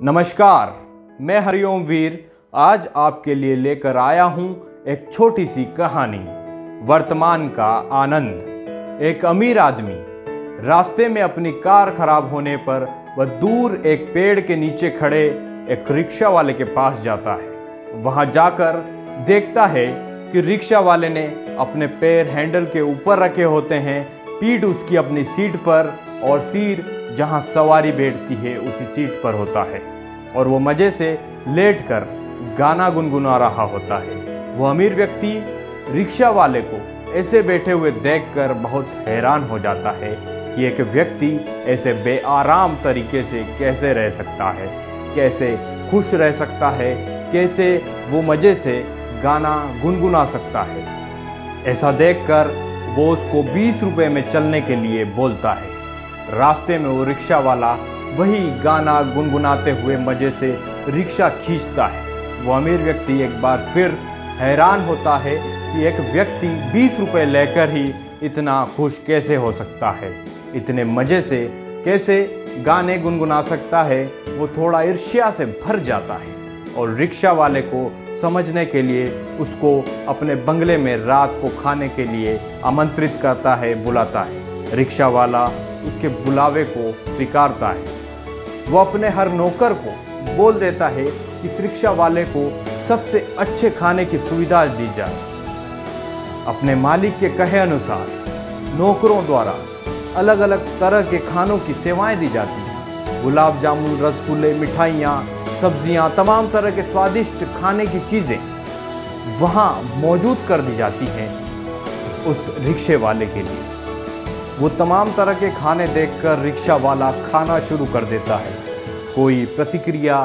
नमस्कार, मैं हरिओम वीर आज आपके लिए लेकर आया हूं एक छोटी सी कहानी। वर्तमान का आनंद। एक अमीर आदमी रास्ते में अपनी कार खराब होने पर वह दूर एक पेड़ के नीचे खड़े एक रिक्शा वाले के पास जाता है। वहां जाकर देखता है कि रिक्शा वाले ने अपने पैर हैंडल के ऊपर रखे होते हैं, पीठ उसकी अपनी सीट पर और सिर जहां सवारी बैठती है उसी सीट पर होता है और वो मजे से लेटकर गाना गुनगुना रहा होता है। वो अमीर व्यक्ति रिक्शा वाले को ऐसे बैठे हुए देखकर बहुत हैरान हो जाता है कि एक व्यक्ति ऐसे बेआराम तरीके से कैसे रह सकता है, कैसे खुश रह सकता है, कैसे वो मजे से गाना गुनगुना सकता है। ऐसा देखकर वो उसको 20 रुपए में चलने के लिए बोलता है। रास्ते में वो रिक्शा वाला वही गाना गुनगुनाते हुए मजे से रिक्शा खींचता है। वो अमीर व्यक्ति एक बार फिर हैरान होता है कि एक व्यक्ति 20 रुपए लेकर ही इतना खुश कैसे हो सकता है, इतने मजे से कैसे गाने गुनगुना सकता है। वो थोड़ा ईर्ष्या से भर जाता है और रिक्शा वाले को समझने के लिए उसको अपने बंगले में रात को खाने के लिए आमंत्रित करता है, बुलाता है। रिक्शा वाला उसके बुलावे को स्वीकारता है। वो अपने हर नौकर को बोल देता है कि इस रिक्शा वाले को सबसे अच्छे खाने की सुविधा दी जाए। अपने मालिक के कहे अनुसार नौकरों द्वारा अलग अलग तरह के खानों की सेवाएं दी जाती हैं। गुलाब जामुन, रसगुल्ले, मिठाइयाँ, सब्जियाँ, तमाम तरह के स्वादिष्ट खाने की चीज़ें वहाँ मौजूद कर दी जाती हैं उस रिक्शे वाले के लिए। वो तमाम तरह के खाने देखकर रिक्शा वाला खाना शुरू कर देता है। कोई प्रतिक्रिया,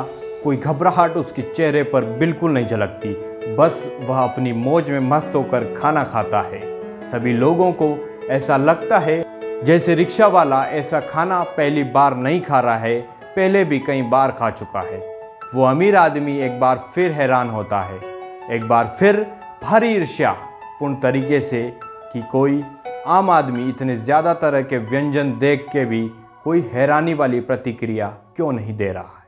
कोई घबराहट उसके चेहरे पर बिल्कुल नहीं झलकती, बस वह अपनी मौज में मस्त होकर खाना खाता है। सभी लोगों को ऐसा लगता है जैसे रिक्शा वाला ऐसा खाना पहली बार नहीं खा रहा है, पहले भी कई बार खा चुका है। वो अमीर आदमी एक बार फिर हैरान होता है, एक बार फिर भारी ईर्ष्यापूर्ण तरीके से कि कोई आम आदमी इतने ज़्यादा तरह के व्यंजन देख के भी कोई हैरानी वाली प्रतिक्रिया क्यों नहीं दे रहा है,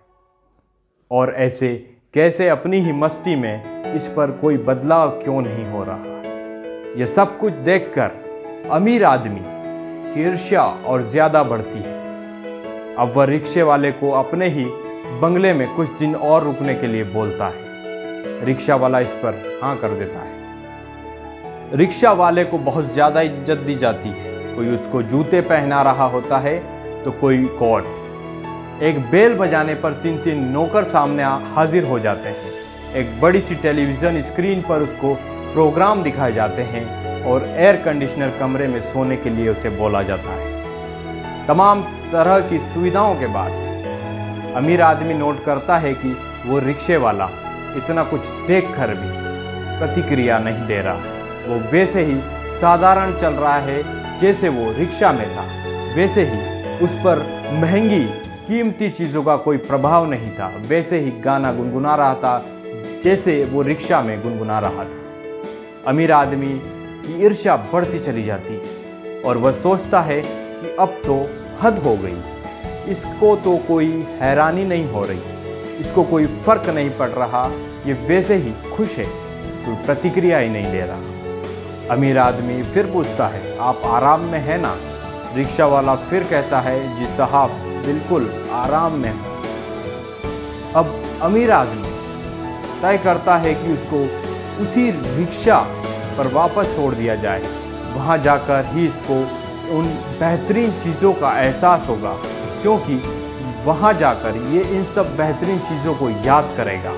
और ऐसे कैसे अपनी ही मस्ती में इस पर कोई बदलाव क्यों नहीं हो रहा है। यह सब कुछ देखकर अमीर आदमी की ईर्ष्या और ज़्यादा बढ़ती है। अब वह रिक्शे वाले को अपने ही बंगले में कुछ दिन और रुकने के लिए बोलता है। रिक्शा वाला इस पर हाँ कर देता है। रिक्शा वाले को बहुत ज़्यादा इज्जत दी जाती है। कोई उसको जूते पहना रहा होता है तो कोई कोट। एक बेल बजाने पर 3-3 नौकर सामने हाजिर हो जाते हैं। एक बड़ी सी टेलीविज़न स्क्रीन पर उसको प्रोग्राम दिखाए जाते हैं और एयर कंडीशनर कमरे में सोने के लिए उसे बोला जाता है। तमाम तरह की सुविधाओं के बाद अमीर आदमी नोट करता है कि वो रिक्शे वाला इतना कुछ देखकर भी प्रतिक्रिया नहीं दे रहा है। वो वैसे ही साधारण चल रहा है जैसे वो रिक्शा में था, वैसे ही उस पर महंगी कीमती चीज़ों का कोई प्रभाव नहीं था, वैसे ही गाना गुनगुना रहा था जैसे वो रिक्शा में गुनगुना रहा था। अमीर आदमी की ईर्ष्या बढ़ती चली जाती है और वह सोचता है कि अब तो हद हो गई, इसको तो कोई हैरानी नहीं हो रही, इसको कोई फर्क नहीं पड़ रहा, ये वैसे ही खुश है, कोई प्रतिक्रिया ही नहीं दे रहा। अमीर आदमी फिर पूछता है, आप आराम में हैं ना? रिक्शा वाला फिर कहता है, जी साहब बिल्कुल आराम में हूँ। अब अमीर आदमी तय करता है कि उसको उसी रिक्शा पर वापस छोड़ दिया जाए। वहाँ जाकर ही इसको उन बेहतरीन चीज़ों का एहसास होगा, क्योंकि वहाँ जाकर ये इन सब बेहतरीन चीज़ों को याद करेगा।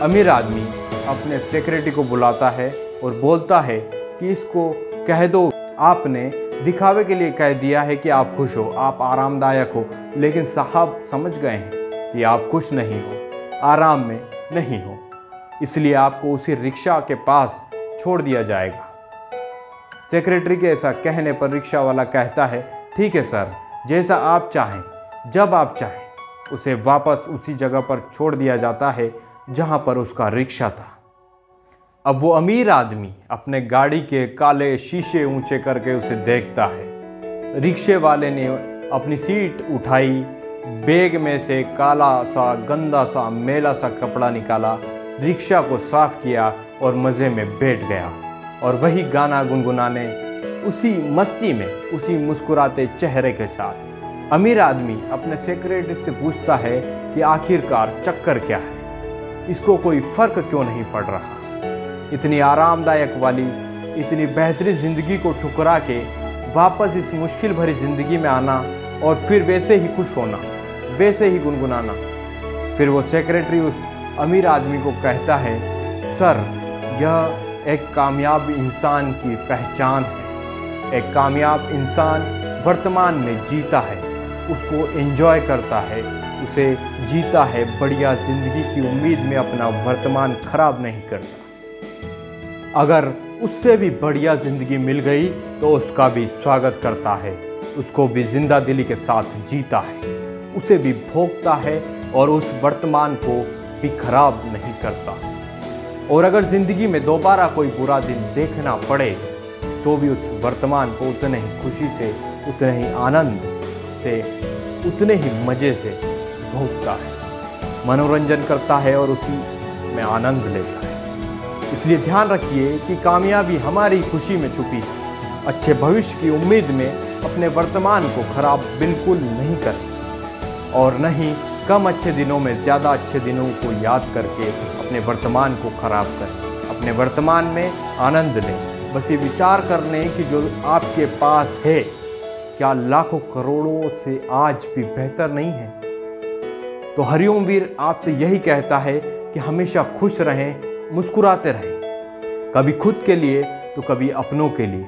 अमीर आदमी अपने सेक्रेटरी को बुलाता है और बोलता है कि इसको कह दो, आपने दिखावे के लिए कह दिया है कि आप खुश हो, आप आरामदायक हो, लेकिन साहब समझ गए हैं कि आप खुश नहीं हो, आराम में नहीं हो, इसलिए आपको उसी रिक्शा के पास छोड़ दिया जाएगा। सेक्रेटरी के ऐसा कहने पर रिक्शा वाला कहता है, ठीक है सर, जैसा आप चाहें, जब आप चाहें। उसे वापस उसी जगह पर छोड़ दिया जाता है जहां पर उसका रिक्शा था। अब वो अमीर आदमी अपने गाड़ी के काले शीशे ऊंचे करके उसे देखता है। रिक्शे वाले ने अपनी सीट उठाई, बैग में से काला सा गंदा सा मैला सा कपड़ा निकाला, रिक्शा को साफ किया और मज़े में बैठ गया और वही गाना गुनगुनाने, उसी मस्ती में, उसी मुस्कुराते चेहरे के साथ। अमीर आदमी अपने सेक्रेटरी से पूछता है कि आखिरकार चक्कर क्या है, इसको कोई फ़र्क क्यों नहीं पड़ रहा। इतनी आरामदायक वाली, इतनी बेहतरीन ज़िंदगी को ठुकरा के वापस इस मुश्किल भरी ज़िंदगी में आना और फिर वैसे ही खुश होना, वैसे ही गुनगुनाना। फिर वो सेक्रेटरी उस अमीर आदमी को कहता है, सर, यह एक कामयाब इंसान की पहचान है। एक कामयाब इंसान वर्तमान में जीता है, उसको एंजॉय करता है, उसे जीता है, बढ़िया ज़िंदगी की उम्मीद में अपना वर्तमान खराब नहीं करता। अगर उससे भी बढ़िया ज़िंदगी मिल गई तो उसका भी स्वागत करता है, उसको भी जिंदा दिली के साथ जीता है, उसे भी भोगता है और उस वर्तमान को भी खराब नहीं करता। और अगर ज़िंदगी में दोबारा कोई बुरा दिन देखना पड़े तो भी उस वर्तमान को उतने ही खुशी से, उतने ही आनंद से, उतने ही मज़े से भोगता है, मनोरंजन करता है और उसी में आनंद लेता है। इसलिए ध्यान रखिए कि कामयाबी हमारी खुशी में छुपी है। अच्छे भविष्य की उम्मीद में अपने वर्तमान को खराब बिल्कुल नहीं करें और न ही कम अच्छे दिनों में ज़्यादा अच्छे दिनों को याद करके अपने वर्तमान को खराब करें। अपने वर्तमान में आनंद लें। बस ये विचार कर लें कि जो आपके पास है क्या लाखों करोड़ों से आज भी बेहतर नहीं है। तो हरिओम वीर आपसे यही कहता है कि हमेशा खुश रहें, मुस्कुराते रहें, कभी खुद के लिए तो कभी अपनों के लिए।